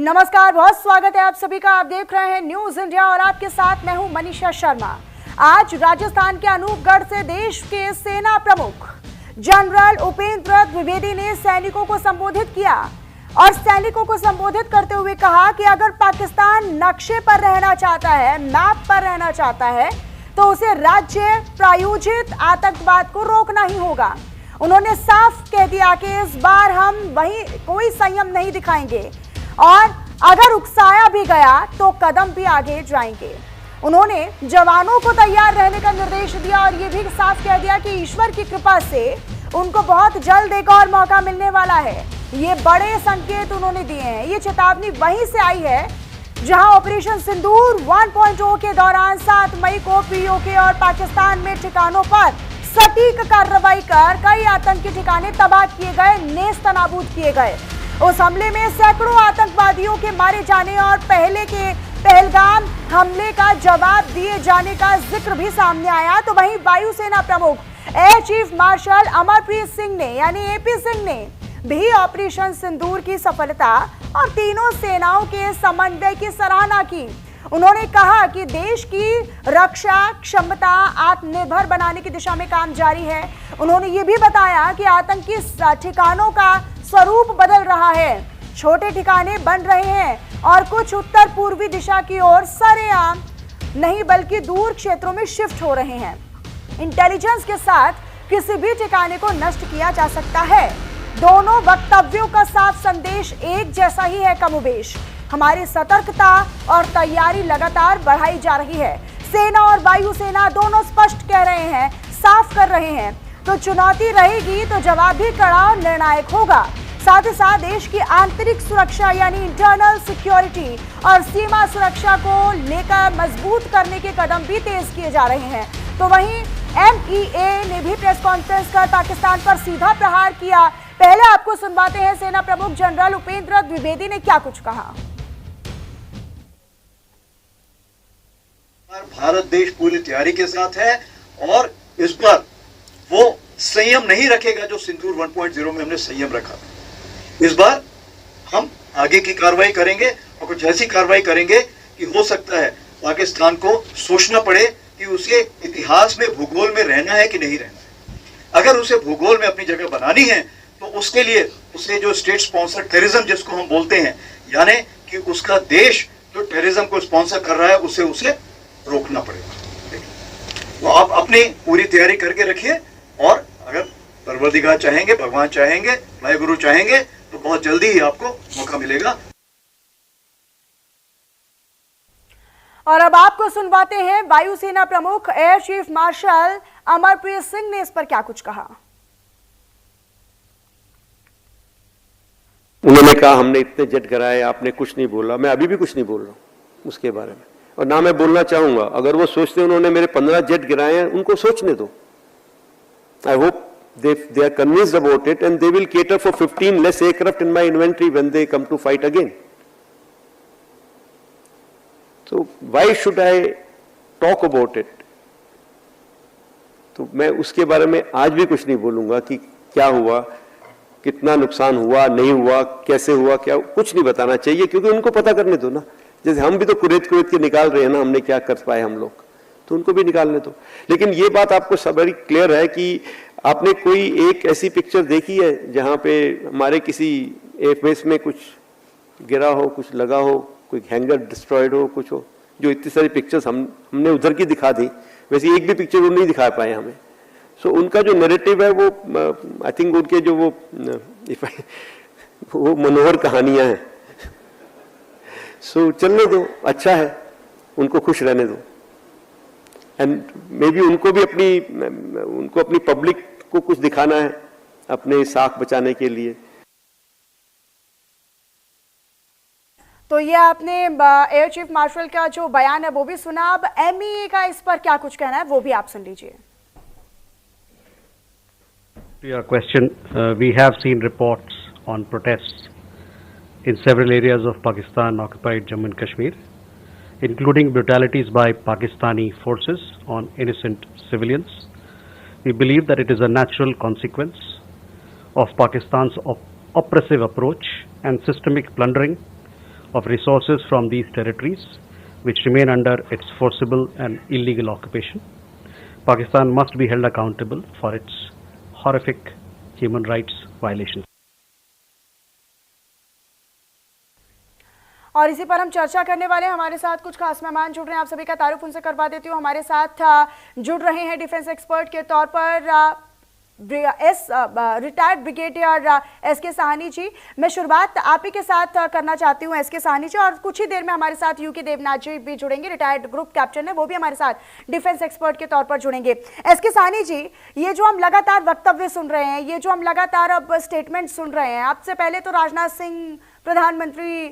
नमस्कार, बहुत स्वागत है आप सभी का। आप देख रहे हैं न्यूज इंडिया और आपके साथ मैं हूं मनीषा शर्मा। आज राजस्थान के अनूपगढ़ से देश के सेना प्रमुख जनरल उपेंद्र द्विवेदी ने सैनिकों को संबोधित किया और सैनिकों को संबोधित करते हुए कहा कि अगर पाकिस्तान नक्शे पर रहना चाहता है, मैप पर रहना चाहता है, तो उसे राज्य प्रायोजित आतंकवाद को रोकना ही होगा। उन्होंने साफ कह दिया कि इस बार हम वही कोई संयम नहीं दिखाएंगे और अगर उकसाया भी गया तो कदम भी आगे जाएंगे। उन्होंने जवानों को तैयार रहने का निर्देश दिया और ये भी साफ कह दिया कि ईश्वर की कृपा से उनको बहुत जल्द एक और मौका मिलने वाला है। ये बड़े संकेत उन्होंने दिए हैं। ये चेतावनी वहीं से आई है जहां ऑपरेशन सिंदूर 1.0 के दौरान 7 मई को पीओके और पाकिस्तान में ठिकानों पर सटीक कार्रवाई कर कई आतंकी ठिकाने तबाह किए गए, नेस्तनाबूद किए गए। उस हमले में सैकड़ों आतंकवादियों के मारे जाने और पहले के पहलगाम हमले का जवाब दिए जाने का जिक्र भी सामने आया। तो वहीं वायुसेना प्रमुख air chief marshal Amarpreet Singh ने यानी एपी सिंह ने भी ऑपरेशन सिंदूर की सफलता और तीनों सेनाओं के समन्वय की सराहना की। उन्होंने कहा कि देश की रक्षा क्षमता आत्मनिर्भर बनाने की दिशा में काम जारी है। उन्होंने ये भी बताया कि आतंकी ठिकानों का स्वरूप बदल रहा है, छोटे ठिकाने बन रहे हैं और कुछ उत्तर पूर्वी दिशा की ओर सरेआम नहीं बल्कि दूर क्षेत्रों में शिफ्ट हो रहे हैं। इंटेलिजेंस के साथ किसी भी ठिकाने को नष्ट किया जा सकता है। दोनों वक्तव्यों का साफ संदेश एक जैसा ही है। कमोबेश हमारी सतर्कता और तैयारी लगातार बढ़ाई जा रही है। सेना और वायुसेना दोनों स्पष्ट कह रहे हैं, साफ कर रहे हैं। तो चुनौती रहेगी तो जवाब भी कड़ा और निर्णायक होगा। साथ ही साथ देश की आंतरिक सुरक्षा यानी इंटरनल सिक्योरिटी और सीमा सुरक्षा को लेकर मजबूत करने के कदम भी तेज किए जा रहे हैं। तो वहीं MEA ने भी प्रेस कॉन्फ्रेंस कर पाकिस्तान पर सीधा प्रहार किया। पहले आपको सुनवाते हैं सेना प्रमुख जनरल उपेंद्र द्विवेदी ने क्या कुछ कहा। भारत देश पूरी तैयारी के साथ है और इस बार वो संयम नहीं रखेगा जो सिंदूर 1.0 में हमने संयम रखा। इस बार हम आगे की कार्रवाई करेंगे और कुछ ऐसी कार्रवाई करेंगे कि हो सकता है पाकिस्तान को सोचना पड़े कि उसे इतिहास में भूगोल में रहना है कि नहीं रहना है। अगर उसे भूगोल में अपनी जगह बनानी है तो उसके लिए उसे जो स्टेट स्पॉन्सर टेररिज्म जिसको हम बोलते हैं, यानी कि उसका देश जो टेररिज्म को स्पॉन्सर कर रहा है उसे रोकना पड़ेगा। तो आप अपनी पूरी तैयारी करके रखिए और अगर परवरदिगार चाहेंगे, भगवान चाहेंगे, वाहिगुरु चाहेंगे तो बहुत जल्दी ही आपको मौका मिलेगा। और अब आपको सुनवाते हैं वायुसेना प्रमुख air chief marshal Amarpreet Singh ने इस पर क्या कुछ कहा। उन्होंने कहा हमने इतने जेट गिराए, आपने कुछ नहीं बोला। मैं अभी भी कुछ नहीं बोल रहा हूं उसके बारे में और ना मैं बोलना चाहूंगा। अगर वो सोचते उन्होंने मेरे 15 जेट गिराए हैं, उनको सोचने दो। I hope they are convinced about it and they will cater for 15 less aircraft in my inventory when they come to fight again. So why should I talk about it? तो मैं उसके बारे में आज भी कुछ नहीं बोलूंगा कि क्या हुआ, कितना नुकसान हुआ, नहीं हुआ, कैसे हुआ, क्या कुछ नहीं बताना चाहिए क्योंकि उनको पता करने दो ना। जैसे हम भी तो कुरेद के निकाल रहे हैं ना, हमने क्या कर पाए हम लोग, तो उनको भी निकालने दो। लेकिन ये बात आपको सब बड़ी क्लियर है कि आपने कोई एक ऐसी पिक्चर देखी है जहां पे हमारे किसी एयरबेस में कुछ गिरा हो, कुछ लगा हो, कोई हैंगर डिस्ट्रॉयड हो, कुछ हो। जो इतनी सारी पिक्चर्स हमने उधर की दिखा दी, वैसे एक भी पिक्चर वो नहीं दिखा पाए हमें। सो उनका जो नैरेटिव है वो आई थिंक उनके जो वो मनोहर कहानियां हैं। सो चलने दो, अच्छा है, उनको खुश रहने दो। एंड मे बी उनको अपनी पब्लिक को कुछ दिखाना है अपने साख बचाने के लिए। तो ये आपने एयर चीफ मार्शल का जो बयान है वो भी सुना। अब MEA का इस पर क्या कुछ कहना है वो भी आप सुन लीजिए। To your question, we have seen reports on protests in several areas of Pakistan occupied Jammu and Kashmir, including brutalities by Pakistani forces on innocent civilians. We believe that it is a natural consequence of Pakistan's oppressive approach and systemic plundering of resources from these territories which remain under its forcible and illegal occupation. Pakistan must be held accountable for its horrific human rights violations. और इसी पर हम चर्चा करने वाले हैं। हमारे साथ कुछ खास मेहमान जुड़ रहे हैं, आप सभी का तारुफ उनसे करवा देती हूँ। हमारे साथ जुड़ रहे हैं डिफेंस एक्सपर्ट के तौर पर retired brigadier SK Sahni ji. मैं शुरुआत आप ही के साथ करना चाहती हूं एसके साहनी जी, और कुछ ही देर में हमारे साथ यूके देवनाथ जी भी जुड़ेंगे, रिटायर्ड ग्रुप कैप्टन है, वो भी हमारे साथ डिफेंस एक्सपर्ट के तौर पर जुड़ेंगे। एसके साहनी जी, ये जो हम लगातार वक्तव्य सुन रहे हैं, ये जो हम लगातार अब स्टेटमेंट सुन रहे हैं, आपसे पहले तो राजनाथ सिंह प्रधानमंत्री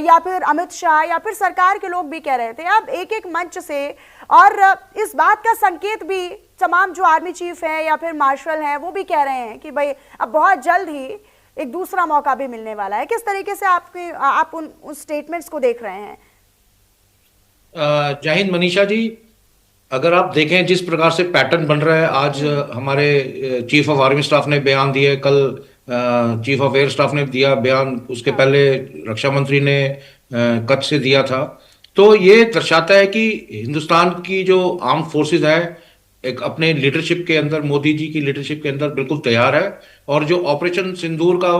या फिर अमित शाह या फिर सरकार के लोग भी कह रहे थे, अब एक एक मंच से, और इस बात का संकेत भी तमाम जो आर्मी चीफ है या फिर मार्शल हैं वो भी कह रहे हैं कि भाई अब बहुत जल्द ही एक दूसरा मौका भी मिलने वाला है। किस तरीके से आप उन स्टेटमेंट्स को देख रहे हैं? जय हिंद मनीषा जी, अगर आप देखें जिस प्रकार से पैटर्न बन रहा है, आज हमारे चीफ ऑफ आर्मी स्टाफ ने बयान दिए, कल चीफ ऑफ एयर स्टाफ ने दिया बयान, उसके पहले रक्षा मंत्री ने कच्छ से दिया था, तो ये दर्शाता है कि हिंदुस्तान की जो आर्म फोर्सेज है एक अपने लीडरशिप के अंदर, मोदी जी की लीडरशिप के अंदर बिल्कुल तैयार है। और जो ऑपरेशन सिंदूर का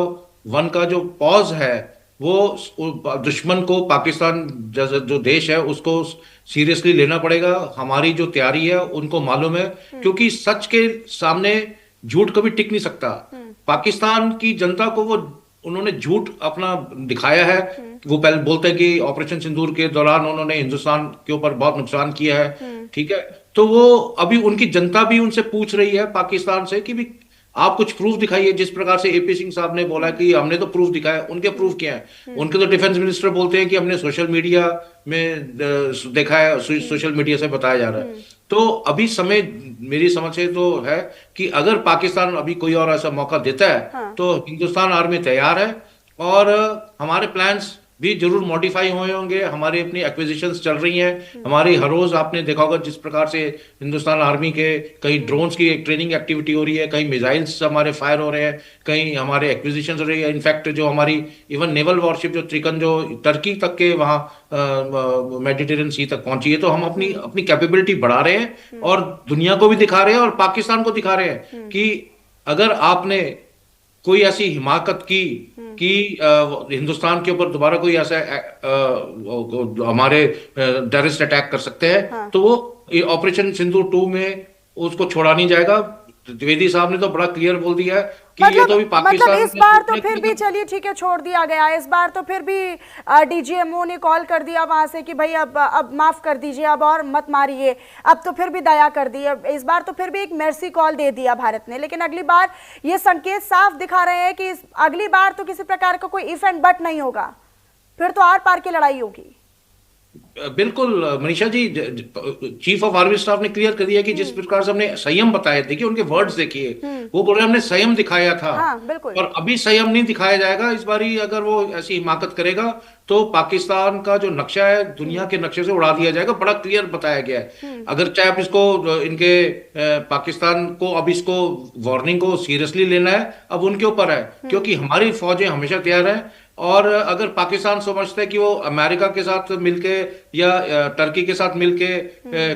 वन का जो पॉज है वो दुश्मन को, पाकिस्तान जो देश है उसको सीरियसली लेना पड़ेगा। हमारी जो तैयारी है उनको मालूम है, क्योंकि सच के सामने झूठ कभी टिक नहीं सकता। पाकिस्तान की जनता को वो उन्होंने झूठ अपना दिखाया है। वो पहले बोलते हैं कि ऑपरेशन सिंदूर के दौरान उन्होंने हिंदुस्तान के ऊपर बहुत नुकसान किया है, ठीक है, तो वो अभी उनकी जनता भी उनसे पूछ रही है पाकिस्तान से कि भी आप कुछ प्रूफ दिखाइए। जिस प्रकार से एपी सिंह साहब ने बोला कि हमने तो प्रूफ दिखाया, उनके प्रूफ क्या है? उनके तो डिफेंस मिनिस्टर बोलते हैं कि हमने सोशल मीडिया में देखा है, सोशल मीडिया से बताया जा रहा है। तो अभी समय मेरी समझ से तो है कि अगर पाकिस्तान अभी कोई और ऐसा मौका देता है तो हिंदुस्तान आर्मी तैयार है, और हमारे प्लान्स भी जरूर मॉडिफाई हुए होंगे। हमारी अपनी एक्विजिशंस चल रही हैं। हमारी हर रोज आपने देखा होगा जिस प्रकार से हिंदुस्तान आर्मी के कहीं ड्रोन्स की ट्रेनिंग एक्टिविटी हो रही है, कहीं मिसाइल्स हमारे फायर हो रहे हैं, कहीं हमारे एक्विजिशंस हो रही है। इनफैक्ट जो हमारी इवन नेवल वॉरशिप जो त्रिकन जो टर्की तक के वहाँ मेडिटेरियन सी तक पहुंची है, तो हम अपनी कैपेबिलिटी बढ़ा रहे हैं और दुनिया को भी दिखा रहे हैं और पाकिस्तान को दिखा रहे हैं कि अगर आपने कोई ऐसी हिमाकत की कि हिंदुस्तान के ऊपर दोबारा कोई ऐसा हमारे टेररिस्ट अटैक कर सकते हैं, तो वो ऑपरेशन सिंदूर 2 में उसको छोड़ा नहीं जाएगा। द्विवेदी साहब ने तो बड़ा क्लियर बोल दिया है कि ये तो भी पाकिस्तान, इस बार तो फिर भी चलिए ठीक है छोड़ दिया गया, इस बार तो फिर भी डीजीएमओ ने कॉल कर दिया वहां से कि भाई अब माफ कर दीजिए, अब और मत मारिए, अब तो फिर भी दया कर दी। इस बार तो फिर भी एक मेर्सी कॉल दे दिया भारत ने, लेकिन अगली बार ये संकेत साफ दिखा रहे हैं कि अगली बार तो किसी प्रकार का कोई इफ एंड बट नहीं होगा, फिर तो आर पार की लड़ाई होगी। बिल्कुल Manisha ji, chief of army staff ने क्लियर कर दिया कि जिस प्रकार से हमने संयम बताए, देखिए उनके वर्ड्स देखिए, वो बोल रहे हमने संयम दिखाया था। बिल्कुल। और अभी संयम नहीं दिखाया जाएगा। इस बारी अगर वो ऐसी हिमाकत करेगा तो पाकिस्तान का जो नक्शा है दुनिया के नक्शे से उड़ा दिया जाएगा। बड़ा क्लियर बताया गया है। अगर चाहे आप इसको इनके पाकिस्तान को अब इसको वार्निंग को सीरियसली लेना है, अब उनके ऊपर है, क्योंकि हमारी फौजें हमेशा तैयार है। और अगर पाकिस्तान समझता है कि वो अमेरिका के साथ मिलके या टर्की के साथ मिलके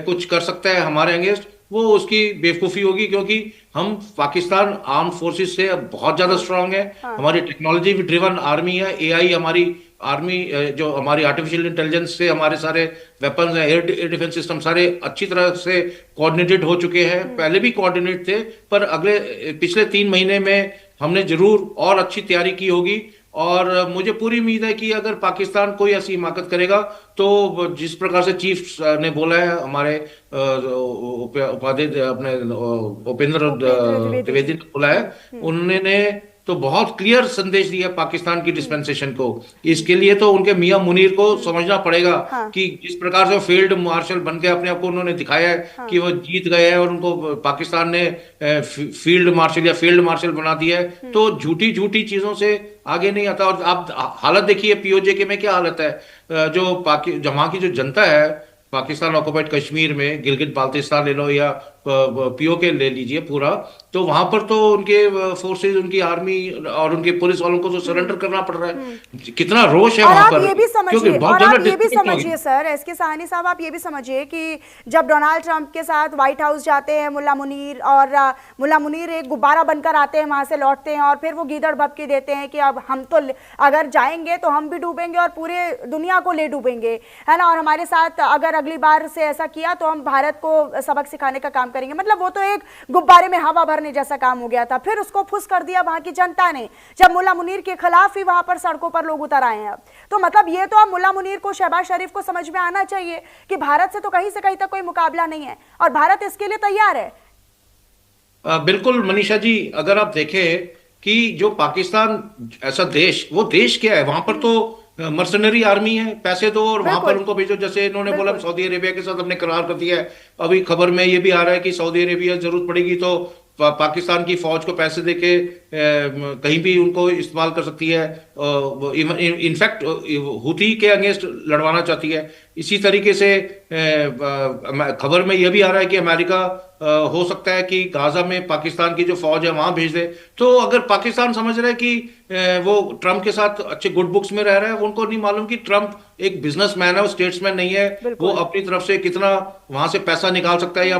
कुछ कर सकता है हमारे अगेंस्ट, वो उसकी बेवकूफी होगी, क्योंकि हम पाकिस्तान आर्म फोर्सेस से बहुत ज्यादा स्ट्रांग है। हमारी टेक्नोलॉजी ड्रिवन आर्मी है। एआई हमारी आर्मी, जो हमारी आर्टिफिशियल इंटेलिजेंस से हमारे सारे वेपन्स हैं, एयर डिफेंस सिस्टम सारे अच्छी तरह से कोऑर्डिनेटेड हो चुके हैं। पहले भी कोऑर्डिनेट थे, पर पिछले 3 महीने में हमने जरूर और अच्छी तैयारी की होगी। और मुझे पूरी उम्मीद है कि अगर पाकिस्तान कोई ऐसी हिमाकत करेगा तो जिस प्रकार से चीफ ने बोला है, हमारे उपाध्याय अपने उपेंद्र द्विवेदी ने बोला है, उन्होंने तो बहुत क्लियर संदेश दिया पाकिस्तान की डिस्पेंसेशन को। इसके लिए तो उनके मियां मुनीर को समझना पड़ेगा कि जिस प्रकार से फील्ड मार्शल बन के अपने आप को उन्होंने दिखाया है कि वो जीत गए हैं और उनको पाकिस्तान ने फील्ड मार्शल या फील्ड मार्शल बना दिया है, तो झूठी झूठी चीजों से आगे नहीं आता। और आप हालत देखिए पीओजे के में क्या हालत है। जो वहां की जो जनता है पाकिस्तान ऑक्युपाइड कश्मीर में, गिलगित बाल्टिस्तान ले लो या पीओके ले लीजिए पूरा, तो वहां पर तो उनके फोर्सेस, उनकी आर्मी और उनके पुलिस वालों को तो सरेंडर करना पड़ रहा है। कितना रोष है और वहां आप पर, ये भी समझिए, बहुत और ज्यादा आप ये भी डिस्ट्रैक्ट हो समझिए सर, एसके साहनी साहब, आप ये भी समझिए कि जब डोनाल्ड ट्रंप के साथ व्हाइट हाउस जाते हैं मुल्ला मुनीर, और मुल्ला मुनीर एक गुब्बारा बनकर आते हैं, वहां से लौटते हैं और फिर वो गीदड़ भभकी देते हैं कि अब हम तो अगर जाएंगे तो हम भी डूबेंगे और पूरे दुनिया को ले डूबेंगे, है ना, और हमारे साथ अगर अगली बार से ऐसा किया तो हम भारत को सबक सिखाने का काम करेंगे। मतलब वो तो एक गुब्बारे में हवा भरने जैसा काम हो गया था। फिर उसको फुस कर दिया वहां की जनता ने, जब मुल्ला मुनीर के खिलाफ ही वहां पर सड़कों पर लोग उतर आए हैं। अब तो मतलब ये तो अब मुल्ला मुनीर को, शहबाज शरीफ को समझ में आना चाहिए कि भारत से तो कहीं से कहीं तक कोई मुकाबला नहीं है और भारत इसके लिए तैयार है। बिल्कुल मनीषा जी, अगर आप देखें कि जो पाकिस्तान ऐसा देश, वो देश क्या है, वहां पर तो मर्सनरी आर्मी है, पैसे दो और वहां पर उनको भेजो। जैसे इन्होंने बोला सऊदी अरेबिया के साथ हमने करार कर दिया है। अभी खबर में ये भी आ रहा है कि सऊदी अरेबिया जरूरत पड़ेगी तो पाकिस्तान की फौज को पैसे देके कहीं भी उनको इस्तेमाल कर सकती है। इनफैक्ट हुती के अगेंस्ट लड़वाना चाहती है। इसी तरीके से खबर में यह भी आ रहा है कि अमेरिका हो सकता है कि गाजा में पाकिस्तान की जो फौज है वहां भेज दे। तो अगर पाकिस्तान समझ रहा है कि वो ट्रंप के साथ अच्छे गुड बुक्स में रह रहा है, उनको नहीं मालूम कि ट्रंप एक बिजनेसमैन है, वो स्टेट्समैन नहीं है। वो अपनी तरफ से कितना वहां से पैसा निकाल सकता है या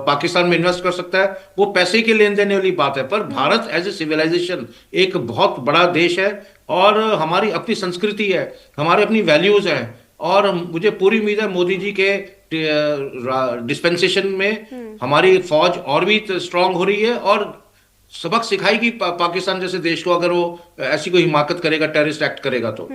पाकिस्तान में इन्वेस्ट कर सकता है, वो पैसे के लेन देन वाली बात है। पर भारत एज ए सिविलाइजेशन एक बहुत बड़ा देश है और हमारी अपनी संस्कृति है, हमारे अपनी वैल्यूज हैं, और मुझे पूरी उम्मीद है मोदी जी के डिस्पेंसेशन में हमारी फौज और भी स्ट्रांग हो रही है और सबक सिखाएगी पाकिस्तान जैसे देश को, अगर वो ऐसी कोई हिमाकत करेगा, टेररिस्ट एक्ट करेगा तो।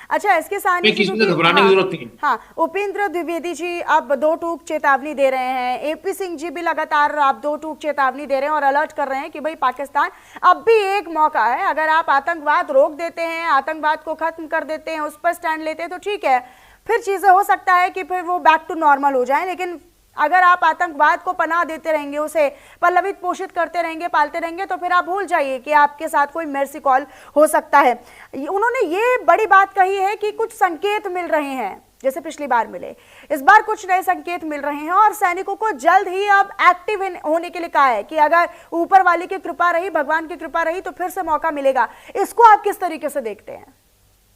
अच्छा, इसके साथ किसी को घबराने की जरूरत नहीं। हाँ, उपेंद्र द्विवेदी जी अब दो टूक चेतावनी दे रहे हैं, एपी सिंह जी भी लगातार आप दो टूक चेतावनी दे रहे हैं और अलर्ट कर रहे हैं कि भाई पाकिस्तान अब भी एक मौका है, अगर आप आतंकवाद रोक देते हैं, आतंकवाद को खत्म कर देते हैं, उस पर स्टैंड लेते हैं तो ठीक है, फिर चीजें हो सकता है कि फिर वो बैक टू नॉर्मल हो जाए। लेकिन अगर आप आतंकवाद को पनाह देते रहेंगे, उसे पल्लवित पोषित करते रहेंगे, पालते रहेंगे, तो फिर आप भूल जाइए कि आपके साथ कोई मेर्सी कॉल हो सकता है। उन्होंने ये बड़ी बात कही है कि कुछ संकेत मिल रहे हैं, जैसे पिछली बार मिले, इस बार कुछ नए संकेत मिल रहे हैं और सैनिकों को जल्द ही अब एक्टिव होने के लिए कहा है कि अगर ऊपर वाले की कृपा रही, भगवान की कृपा रही, तो फिर से मौका मिलेगा। इसको आप किस तरीके से देखते हैं?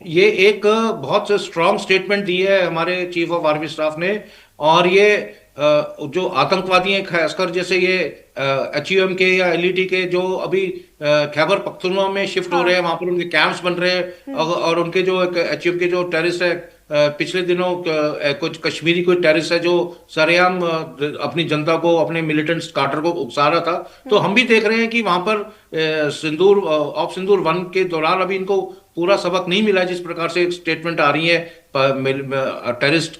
ये एक बहुत स्ट्रांग स्टेटमेंट दी है हमारे चीफ ऑफ आर्मी स्टाफ ने, और ये जो आतंकवादी हैं, खासकर जैसे ये HUM के या LET के जो अभी खैबर पख्तूनख्वा में शिफ्ट हो रहे हैं, वहां पर उनके कैंप्स बन रहे हैं, और उनके जो HUM के जो टेररिस्ट है, पिछले दिनों कुछ कश्मीरी कोई टेररिस्ट है जो सरेआम अपनी जनता को, अपने मिलिटेंट कार्टर को उकसा रहा था। तो हम भी देख रहे हैं कि वहां पर सिंदूर 1 के दौरान अभी इनको पूरा सबक नहीं मिला, जिस प्रकार से स्टेटमेंट आ रही है टेररिस्ट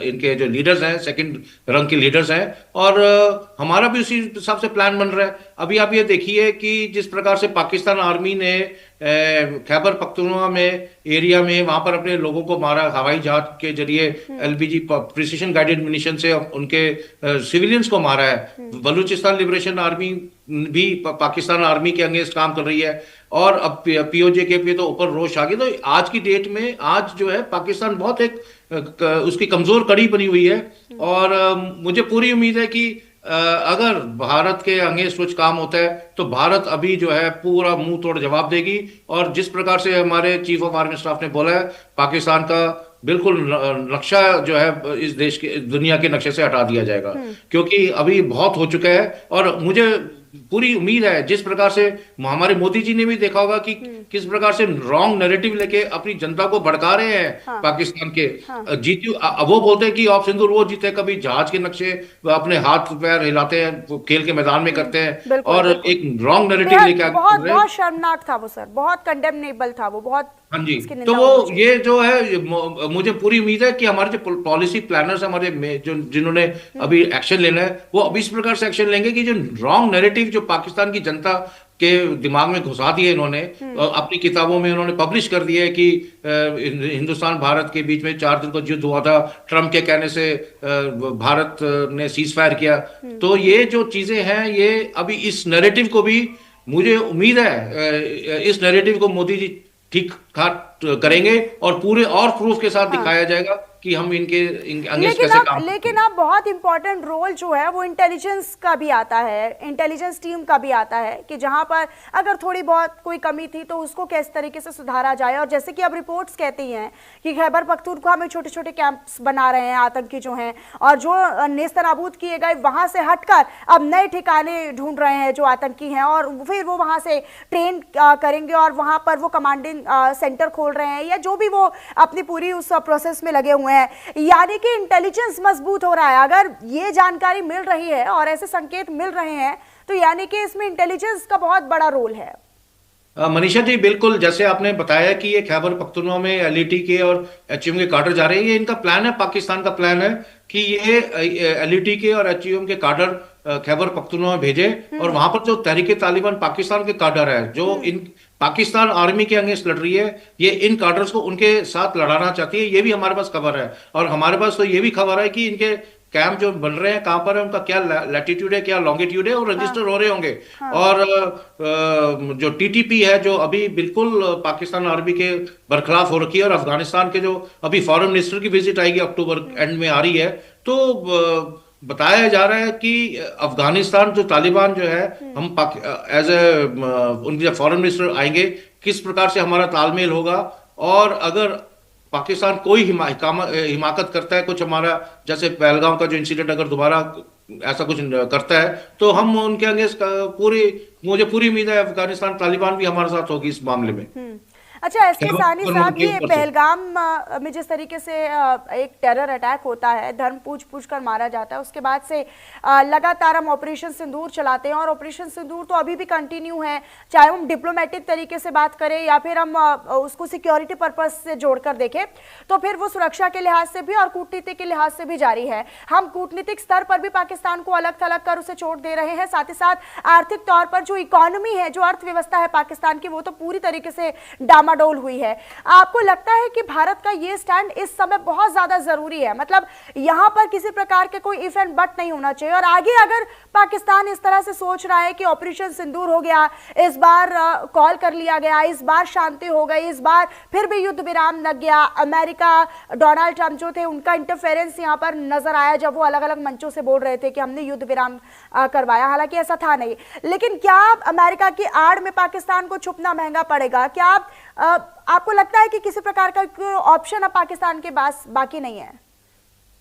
इनके जो लीडर्स हैं, सेकंड रंग के लीडर्स हैं, और हमारा भी उसी हिसाब से प्लान बन रहा है। अभी आप ये देखिए कि जिस प्रकार से पाकिस्तान आर्मी ने खैबर पख्तूनख्वा में एरिया में वहां पर अपने लोगों को मारा, हवाई जहाज के जरिए LBG प्रिसिशन गाइडेड मिनिशन से उनके सिविलियंस को मारा है। बलूचिस्तान लिबरेशन आर्मी भी पाकिस्तान आर्मी के अगेंस्ट काम कर रही है, और अब POJ के पे तो ऊपर रोष आ गया। तो आज की डेट में आज जो है पाकिस्तान बहुत एक उसकी कमजोर कड़ी बनी हुई है, और मुझे पूरी उम्मीद है कि अगर भारत के अगेंस्ट कुछ काम होता है तो भारत अभी जो है पूरा मुंह तोड़ जवाब देगी। और जिस प्रकार से हमारे चीफ ऑफ आर्मी स्टाफ ने बोला है, पाकिस्तान का बिल्कुल नक्शा जो है इस देश के, दुनिया के नक्शे से हटा दिया जाएगा, क्योंकि अभी बहुत हो चुका है। और मुझे पूरी उम्मीद है, जिस प्रकार से हमारे मोदी जी ने भी देखा होगा कि किस प्रकार से रॉन्ग नैरेटिव लेके अपनी जनता को भड़का रहे हैं पाकिस्तान के। जीती वो बोलते हैं कि ऑफ सिंदूर वो जीते, कभी जहाज के नक्शे अपने हाथ पैर हिलाते हैं, खेल के मैदान में करते हैं, और एक रॉन्ग नैरेटिव लेके बहुत शर्मनाक था वो सर, बहुत कंडेमनेबल था वो, बहुत। हाँ जी, तो वो ये जो है, मुझे पूरी उम्मीद है कि हमारे जो पॉलिसी प्लानर्स हमारे जो जिन्होंने अभी एक्शन लेना है, वो अभी इस प्रकार से एक्शन लेंगे कि जो रॉन्ग नैरेटिव जो पाकिस्तान की जनता के दिमाग में घुसा दिए इन्होंने, अपनी किताबों में उन्होंने पब्लिश कर दिया है कि हिंदुस्तान भारत के बीच में 4 दिन का युद्ध हुआ था, ट्रम्प के कहने से भारत ने सीज फायर किया। तो ये जो चीजें हैं, ये अभी इस नैरेटिव को भी, मुझे उम्मीद है इस नैरेटिव को मोदी जी ठीक करेंगे और पूरे और प्रूफ के साथ दिखाया जाएगा कि हम इनके अगेंस्ट कैसे काम। लेकिन अब बहुत इंपॉर्टेंट रोल जो है वो इंटेलिजेंस का भी आता है, इंटेलिजेंस टीम का भी आता है कि जहां पर अगर थोड़ी बहुत कोई कमी थी तो उसको किस तरीके से सुधारा जाए। और जैसे कि अब रिपोर्ट्स कहती हैं कि खैबर पख्तूनख्वा में छोटे छोटे कैंप्स बना रहे हैं आतंकी जो हैं, और जो नेस्तनाबूद किए गए वहां से हटकर अब नए ठिकाने ढूंढ रहे हैं जो आतंकी हैं, और फिर वो वहां से ट्रेन करेंगे और वहां पर वो कमांडिंग सेंटर खोल रहे हैं, या जो भी वो अपनी पूरी उस प्रोसेस में लगे हुए हैं। यानी कि इंटेलिजेंस मजबूत हो रहा है। अगर ये जानकारी मिल रही है और ऐसे संकेत मिल रहे हैं तो यानी कि इसमें इंटेलिजेंस का बहुत बड़ा रोल है। मनीषा जी, बिल्कुल जैसे आपने बताया कि ये खैबर पख्तूनख्वा में एलईटी के और एचयूएम के काडर जा रहे हैं, ये इनका प्लान है, पाकिस्तान का प्लान है कि ये एलईटी के और एचयूएम के काडर खैबर पख्तूनख्वा में भेजे और वहां पर जो तहरीके तालिबान पाकिस्तान के काडर है जो इन पाकिस्तान आर्मी के अगेंस्ट लड़ रही है, ये इन काडर्स को उनके साथ लड़ाना चाहती है। ये भी हमारे पास खबर है, और हमारे पास तो ये भी खबर है कि इनके कैंप जो बन रहे हैं कहां पर है, उनका क्या लैटिट्यूड है, क्या लॉन्गिट्यूड है, और रजिस्टर हो रहे होंगे। और जो टीटीपी है जो अभी बिल्कुल पाकिस्तान आर्मी के बरखिलाफ हो रखी है, और अफगानिस्तान के जो अभी फॉरेन मिनिस्टर की विजिट आएगी अक्टूबर एंड में आ रही है, तो बताया जा रहा है कि अफगानिस्तान जो तालिबान जो है, हम एज ए उनके जब फॉरेन मिनिस्टर आएंगे किस प्रकार से हमारा तालमेल होगा, और अगर पाकिस्तान कोई हिमाकत करता है कुछ हमारा, जैसे पहलगाम का जो इंसिडेंट अगर दोबारा ऐसा कुछ करता है तो हम उनके अगेंस्ट मुझे पूरी उम्मीद है अफगानिस्तान तालिबान भी हमारे साथ होगी इस मामले में। अच्छा, एसके सानी साहब, ये पहलगाम में जिस तरीके से एक टेरर अटैक होता है, धर्म पूछ कर मारा जाता है, उसके बाद से लगातार हम ऑपरेशन सिंदूर चलाते हैं, और ऑपरेशन सिंदूर तो अभी भी कंटिन्यू है, चाहे हम डिप्लोमेटिक तरीके से बात करें या फिर हम उसको सिक्योरिटी पर्पस से जोड़कर देखें, तो फिर वो सुरक्षा के लिहाज से भी और कूटनीति के लिहाज से भी जारी है। हम कूटनीतिक स्तर पर भी पाकिस्तान को अलग थलग कर उसे छोड़ दे रहे हैं, साथ ही साथ आर्थिक तौर पर जो इकोनॉमी है, जो अर्थव्यवस्था है पाकिस्तान की, वो तो पूरी तरीके से डामाडोल हुई है। आपको लगता है कि भारत का ये स्टैंड इस समय बहुत ज्यादा जरूरी है? मतलब यहां पर किसी प्रकार के कोई इफ एंड बट नहीं होना चाहिए, और आगे अगर पाकिस्तान इस तरह से सोच रहा है कि ऑपरेशन सिंदूर हो गया, इस बार कॉल कर लिया गया, इस बार शांति हो गई, इस बार फिर भी युद्ध विराम लग गया, अमेरिका, डोनाल्ड ट्रंप जो थे उनका इंटरफेरेंस यहां पर नजर आया जब वो अलग अलग मंचों से बोल रहे थे कि हमने युद्ध विराम करवाया, हालांकि ऐसा था नहीं। लेकिन क्या अमेरिका की आड़ में पाकिस्तान को छुपना महंगा पड़ेगा? क्या आपको लगता है कि किसी प्रकार का ऑप्शन अब पाकिस्तान के पास बाकी नहीं है?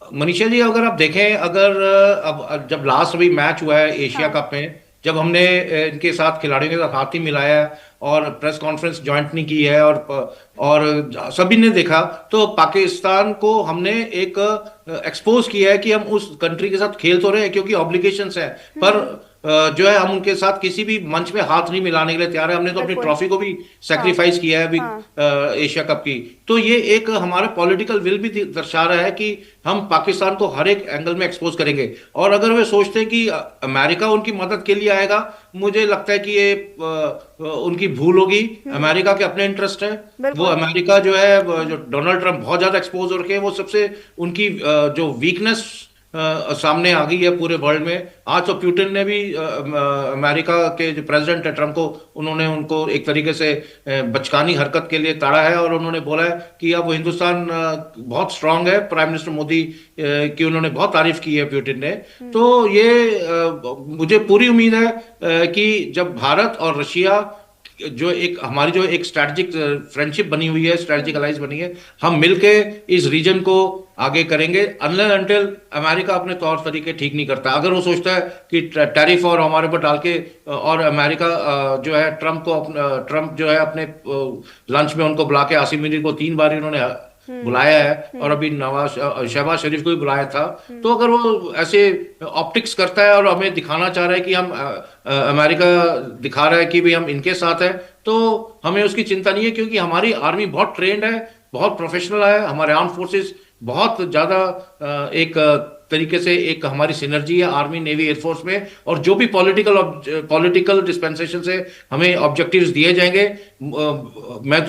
मनीषा जी, अगर आप देखें, अगर अब जब लास्ट अभी मैच हुआ है एशिया कप में, जब हमने इनके साथ खिलाड़ियों के साथ हाथ ही मिलाया और प्रेस कॉन्फ्रेंस ज्वाइंट नहीं की है और सभी ने देखा, तो पाकिस्तान को हमने एक एक्सपोज किया है कि हम उस कंट्री के साथ खेल तो रहे हैं क्योंकि ऑब्लिगेशंस है, पर जो है हम उनके साथ किसी भी मंच में हाथ नहीं मिलाने के लिए तैयार है। हमने तो अपनी ट्रॉफी को भी सैक्रिफाइस किया है अभी एशिया कप की। तो ये एक हमारा पॉलिटिकल विल भी दर्शा रहा है कि हम पाकिस्तान को हर एक एंगल में एक्सपोज करेंगे। और अगर वे सोचते हैं कि अमेरिका उनकी मदद के लिए आएगा, मुझे लगता है कि ये उनकी भूल होगी। अमेरिका के अपने इंटरेस्ट है, वो अमेरिका जो है, जो डोनाल्ड ट्रंप बहुत ज्यादा एक्सपोज हो रखे हैं, वो सबसे उनकी जो वीकनेस सामने आ गई है पूरे वर्ल्ड में। आज तो पुतिन ने भी अमेरिका के जो प्रेसिडेंट है ट्रंप को, उन्होंने उनको एक तरीके से बचकानी हरकत के लिए ताड़ा है और उन्होंने बोला है कि अब हिंदुस्तान बहुत स्ट्रांग है। प्राइम मिनिस्टर मोदी की उन्होंने बहुत तारीफ की है पुतिन ने। तो ये मुझे पूरी उम्मीद है कि जब भारत और रशिया जो एक हमारी जो एक स्ट्रैटेजिक फ्रेंडशिप बनी हुई है, स्ट्रैटेजिक अलायंस बनी है, हम मिलके इस रीजन को आगे करेंगे अनलेस अनटिल अमेरिका अपने तौर तरीके ठीक नहीं करता। अगर वो सोचता है कि टैरिफ और हमारे पर डाल के, और अमेरिका जो है ट्रंप जो है अपने लंच में उनको बुला के आसिम मुनीर को 3 बार इन्होंने बुलाया है और अभी शहबाज शरीफ को भी बुलाया था। तो अगर वो ऐसे ऑप्टिक्स करता है और हमें दिखाना चाह रहा है कि हम अमेरिका दिखा रहा है कि भाई हम इनके साथ है, तो हमें उसकी चिंता नहीं है, क्योंकि हमारी आर्मी बहुत ट्रेंड है, बहुत प्रोफेशनल है। हमारे आर्म फोर्सेस बहुत ज्यादा एक तरीके से एक हमारी सिनर्जी है आर्मी, नेवी, एयरफोर्स में। और जो भी पॉलिटिकल डिस्पेंसेशन से हमें ऑब्जेक्टिव्स दिए जाएंगे, मेरे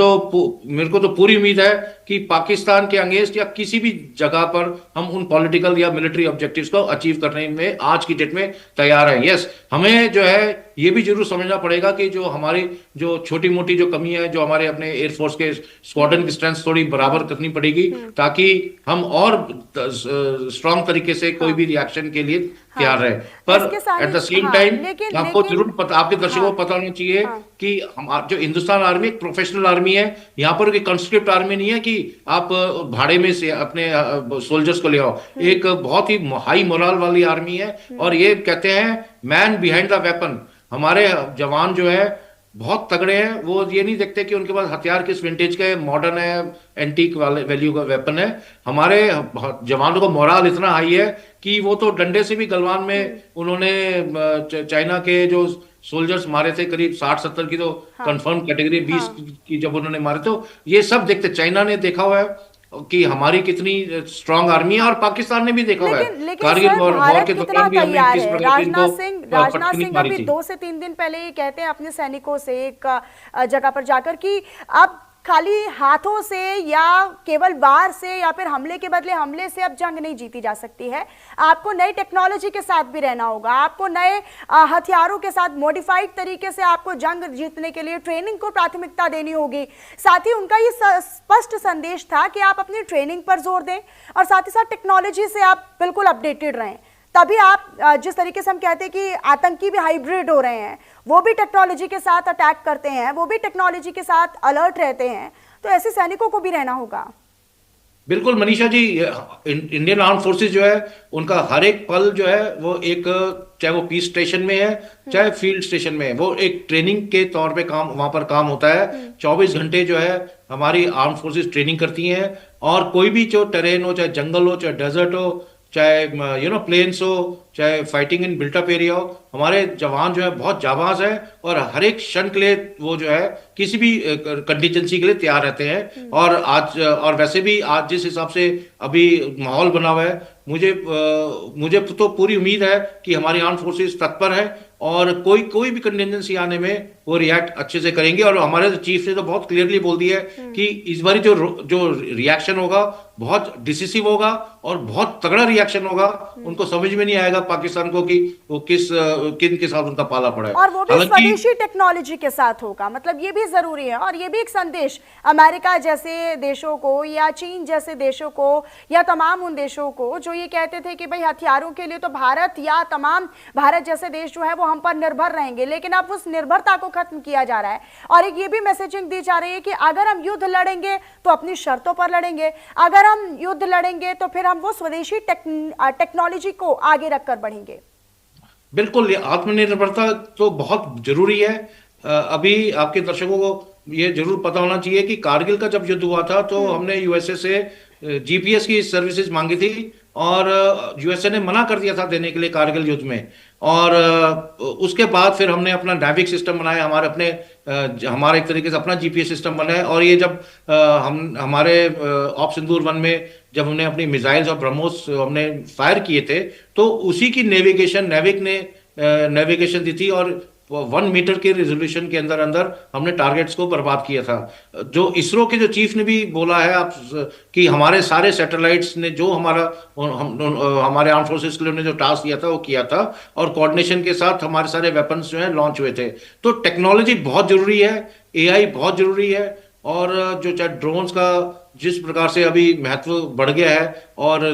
को तो पूरी उम्मीद है कि पाकिस्तान के अगेंस्ट या किसी भी जगह पर हम उन पॉलिटिकल या मिलिट्री ऑब्जेक्टिव्स को अचीव करने में आज की डेट में तैयार हैं। यस, हमें जो है ये भी जरूर समझना पड़ेगा कि जो हमारी जो छोटी मोटी जो कमी है, जो हमारे अपने एयरफोर्स के स्क्वाड्रन की स्ट्रेंथ थोड़ी बराबर करनी पड़ेगी, ताकि हम और स्ट्रांग तरीके से कोई भी रिएक्शन के लिए तैयार रहे। पर एट द सेम टाइम आपको जरूर पता, आपके दर्शकों को पता होना चाहिए कि हम जो हिंदुस्तान आर्मी एक प्रोफेशनल आर्मी है। यहाँ पर एक कंस्क्रिप्ट आर्मी नहीं है कि आप भाड़े में से अपने सोल्जर्स को ले आओ। एक बहुत ही हाई मोरल वाली आर्मी है, और ये कहते हैं मैन बिहाइंड द वेपन। हमारे जवान जो है बहुत तगड़े हैं। वो ये नहीं देखते कि उनके पास हथियार किस विंटेज का है, मॉडर्न है, एंटीक वाले वैल्यू का वेपन है। हमारे जवानों का मोरल इतना हाई है कि वो तो डंडे से भी गलवान में उन्होंने चाइना के जो सोल्जर्स मारे थे करीब 60-70 की, तो कंफर्म कैटेगरी 20 की जब उन्होंने मारे, तो ये सब देखते, चाइना ने देखा हुआ है कि हमारी कितनी स्ट्रांग आर्मी है, और पाकिस्तान ने भी देखा हुआ है। कारगिल वॉर के दौरान भी हमने किस प्रकार राजनाथ सिंह अभी 2 से 3 दिन पहले ये कहते हैं अपने सैनिकों से एक जगह पर जाकर कि अब खाली हाथों से या केवल वार से या फिर हमले के बदले हमले से अब जंग नहीं जीती जा सकती है। आपको नई टेक्नोलॉजी के साथ भी रहना होगा, आपको नए हथियारों के साथ मॉडिफाइड तरीके से आपको जंग जीतने के लिए ट्रेनिंग को प्राथमिकता देनी होगी। साथ ही उनका ये स्पष्ट संदेश था कि आप अपनी ट्रेनिंग पर जोर दें और साथ ही साथ टेक्नोलॉजी से आप बिल्कुल अपडेटेड रहें, तभी आप जिस तरीके से हम कहते हैं कि आतंकी भी हाइब्रिड हो रहे हैं, वो भी टेक्नोलॉजी के साथ अटैक करते हैं, वो भी टेक्नोलॉजी के साथ अलर्ट रहते हैं, तो ऐसे सैनिकों को भी रहना होगा। बिल्कुल Manisha ji, Indian arm forces जो है उनका हर एक पल जो है वो एक, चाहे वो पीस स्टेशन में है चाहे फील्ड स्टेशन में है, वो एक ट्रेनिंग के तौर पे काम वहां पर काम होता है। 24 घंटे जो है हमारी आर्म फोर्सेस ट्रेनिंग करती हैं, और कोई भी जो टेरेन हो, चाहे जंगल हो, चाहे डेजर्ट हो, चाहे प्लेन्स हो, चाहे fighting in built up area हो, हमारे जवान जो है बहुत जाबाज है, और हर एक क्षण के लिए वो जो है किसी भी कंटीजेंसी के लिए तैयार रहते हैं। और वैसे भी आज जिस हिसाब से अभी माहौल बना हुआ है, मुझे तो पूरी उम्मीद है कि हमारी आर्म फोर्सेस तत्पर है, और कोई भी कंटीजेंसी आने में वो रिएक्ट अच्छे से करेंगे। और हमारे चीफ ने तो बहुत क्लियरली बोल दिया है कि इस बार जो रिएक्शन होगा बहुत डिसिसिव होगा और बहुत तगड़ा रिएक्शन होगा। उनको समझ में नहीं आएगा पाकिस्तान को कि वो किन के साथ उनका पाला पड़ा है, और वो भी स्वदेशी टेक्नोलॉजी के साथ होगा। मतलब ये भी जरूरी है, और ये भी एक संदेश अमेरिका जैसे देशों को या चीन जैसे देशों को या तमाम उन देशों को जो ये कहते थे कि भाई हथियारों के लिए तो भारत या तमाम भारत जैसे देश जो है वो हम पर निर्भर रहेंगे, लेकिन अब उस निर्भरता को खत्म किया जा रहा है। और एक ये भी मैसेजिंग दी जा रही है कि अगर हम युद्ध लड़ेंगे तो अपनी शर्तों पर लड़ेंगे, अगर हम युद्ध लड़ेंगे तो फिर हम वो स्वदेशी टेक्नोलॉजी को आगे रखकर बढ़ेंगे। बिल्कुल, ये आत्मनिर्भरता तो बहुत जरूरी है। अभी आपके दर्शकों को ये जरूर पता होना चाहिए कि कारगिल का जब युद्ध हुआ था तो हमने यूएसए से जीपीएस की सर्विसेज मांगी थी, और यूएसए ने मना कर दिया था देने के लिए कारगिल युद्ध में। और उसके बाद फिर हमने अपना नैविक सिस्टम बनाया, हमारा एक तरीके से अपना जीपीएस सिस्टम बनाया। और ये जब हमारे ऑप सिंदूर 1 में जब हमने अपनी मिसाइल्स और ब्रह्मोस हमने फायर किए थे, तो उसी की नेविक ने नेविगेशन दी थी, और 1 मीटर के रेजोल्यूशन के अंदर हमने टारगेट्स को बर्बाद किया था। जो इसरो के जो चीफ ने भी बोला है आप कि हमारे सारे सैटेलाइट्स ने जो हमारे आर्म फोर्सेस के लिए उन्होंने जो टास्क दिया था वो किया था, और कोऑर्डिनेशन के साथ हमारे सारे वेपन्स जो है लॉन्च हुए थे। तो टेक्नोलॉजी बहुत जरूरी है, एआई बहुत जरूरी है, और जो चाहे ड्रोन्स का जिस प्रकार से अभी महत्व बढ़ गया है, और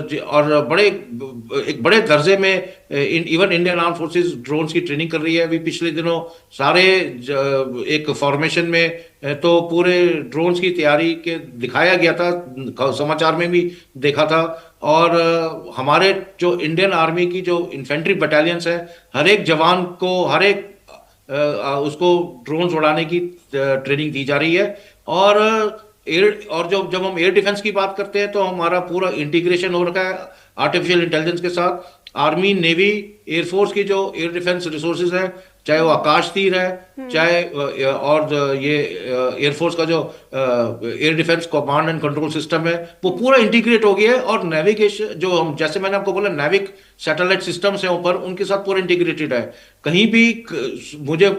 एक बड़े दर्जे में even Indian arm forces drones की ट्रेनिंग कर रही है। अभी पिछले दिनों सारे एक फॉर्मेशन में तो पूरे ड्रोन्स की तैयारी के दिखाया गया था, समाचार में भी देखा था। और हमारे जो इंडियन आर्मी की जो इन्फेंट्री बटालियंस है, हर एक जवान को उसको ड्रोन्स उड़ाने की ट्रेनिंग दी जा रही है। और जब हम एयर डिफेंस की बात करते हैं तो हमारा पूरा इंटीग्रेशन हो रखा है आर्टिफिशियल इंटेलिजेंस के साथ। आर्मी, नेवी, एयरफोर्स की जो एयर डिफेंस रिसोर्सेज हैं, चाहे वो आकाश तीर है, चाहे और ये एयरफोर्स का जो air defence command and control system है, वो पूरा इंटीग्रेट हो गया है। और नेविगेशन जो हम, जैसे मैंने आपको बोला, नेविक सैटेलाइट सिस्टम्स हैं ऊपर, उनके साथ पूरा इंटीग्रेटेड है। कहीं भी मुझे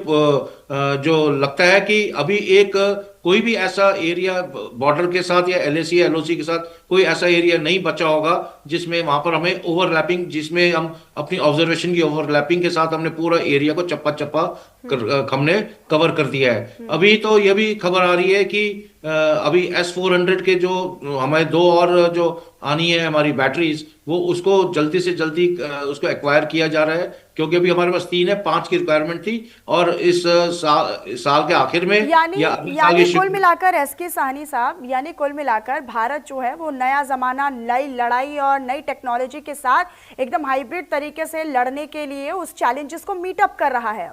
जो लगता है कि अभी एक कोई भी ऐसा एरिया बॉर्डर के साथ या एलएसी या एलओसी के साथ कोई ऐसा एरिया नहीं बचा होगा जिसमें वहां पर हमें ओवरलैपिंग, जिसमें हम अपनी ऑब्जर्वेशन की ओवरलैपिंग के साथ हमने पूरा एरिया को चप्पा चप्पा हमने कवर कर दिया है। अभी तो यह भी खबर आ रही है कि अभी S400 के जो हमें 2 और जो आनी है हमारी बैटरीज, वो उसको जल्दी से जल्दी उसको एक्वायर किया जा रहा है, क्योंकि अभी हमारे पास 3 है, 5 की रिक्वायरमेंट थी और इस साल के आखिर में यानी कुल मिलाकर एसके साहनी साहब, यानी कुल मिलाकर भारत जो है वो नया जमाना, नई लड़ाई और नई टेक्नोलॉजी के साथ एकदम हाइब्रिड तरीके से लड़ने के लिए उस चैलेंजेस को मीट अप कर रहा है।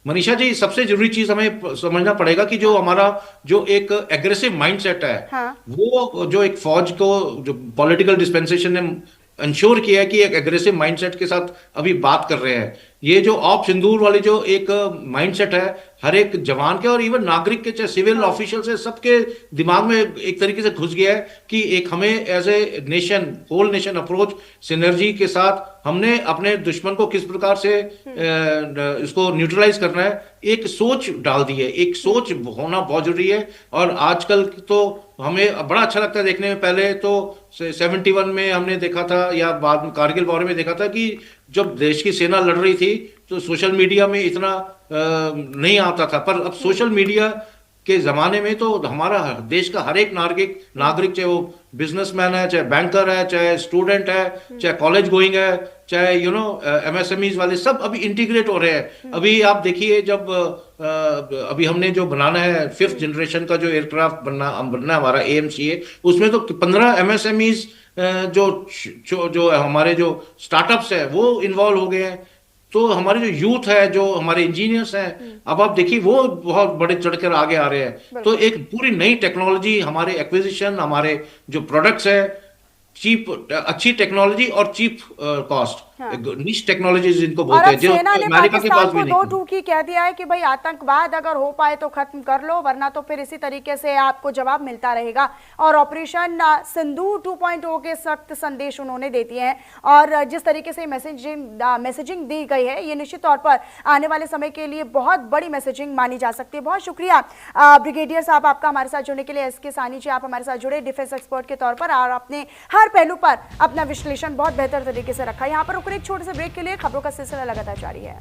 मनीषा जी, सबसे जरूरी चीज हमें समझना पड़ेगा कि जो हमारा जो एक एग्रेसिव माइंडसेट है, हाँ। वो जो एक फौज को जो पॉलिटिकल डिस्पेंसेशन ने इंश्योर किया है कि एक एग्रेसिव माइंडसेट के साथ अभी बात कर रहे हैं। ये जो ऑप सिंदूर वाली जो एक माइंडसेट है हर एक जवान के और इवन नागरिक के, चाहे सिविल ऑफिशियल से, सबके दिमाग में एक तरीके से घुस गया है कि एक हमें as a nation, whole nation approach synergy के साथ हमने अपने दुश्मन को किस प्रकार से इसको न्यूट्रलाइज करना है, एक सोच डाल दी है। एक सोच होना बहुत जरूरी है। और आजकल तो हमें बड़ा अच्छा लगता है देखने में, पहले तो 71 में हमने देखा था या बाद में कारगिल वॉर में देखा था कि जब देश की सेना लड़ रही थी तो सोशल मीडिया में इतना नहीं आता था, पर अब सोशल मीडिया के जमाने में तो हमारा देश का हर एक नागरिक चाहे वो बिजनेसमैन है, चाहे बैंकर है, चाहे स्टूडेंट है, चाहे कॉलेज गोइंग है, चाहे MSMEs वाले सब अभी इंटीग्रेट हो रहे हैं। अभी आप देखिए, जब अभी हमने जो बनाना है 5th जनरेशन का जो एयरक्राफ्ट बनना हमारा AMCA, उसमें तो 15 MSMEs जो हमारे जो स्टार्टअप्स है वो इन्वॉल्व हो गए हैं। तो हमारे जो यूथ है, जो हमारे इंजीनियर्स हैं, अब आप देखिए वो बहुत बड़े चढ़कर आगे आ रहे हैं। तो एक पूरी नई टेक्नोलॉजी, हमारे एक्विजिशन, हमारे जो प्रोडक्ट्स है, अच्छी टेक्नोलॉजी और चीप कॉस्ट, निश टेक्नोलॉजीज इनको बोलते हैं, जो अमेरिका के पास भी नहीं। 2 की कह दिया है कि भाई आतंकवाद अगर हो पाए तो खत्म कर लो, वरना तो फिर इसी तरीके से आपको जवाब मिलता रहेगा। और ऑपरेशन सिंदूर 2.0 के सख्त संदेश उन्होंने दे दिए हैं। और जिस तरीके से मैसेजिंग दी गई है, ये निश्चित तौर पर आने वाले समय के लिए बहुत बड़ी मैसेजिंग मानी जा सकती है। बहुत शुक्रिया ब्रिगेडियर साहब आपका हमारे साथ जुड़ने के लिए। एसके साहनी जी, आप हमारे साथ जुड़े डिफेंस एक्सपर्ट के तौर पर, और आपने हर पहलू पर अपना विश्लेषण बहुत बेहतर तरीके से रखा। यहाँ पर एक छोटे से ब्रेक के लिए, खबरों का सिलसिला लगातार जारी है।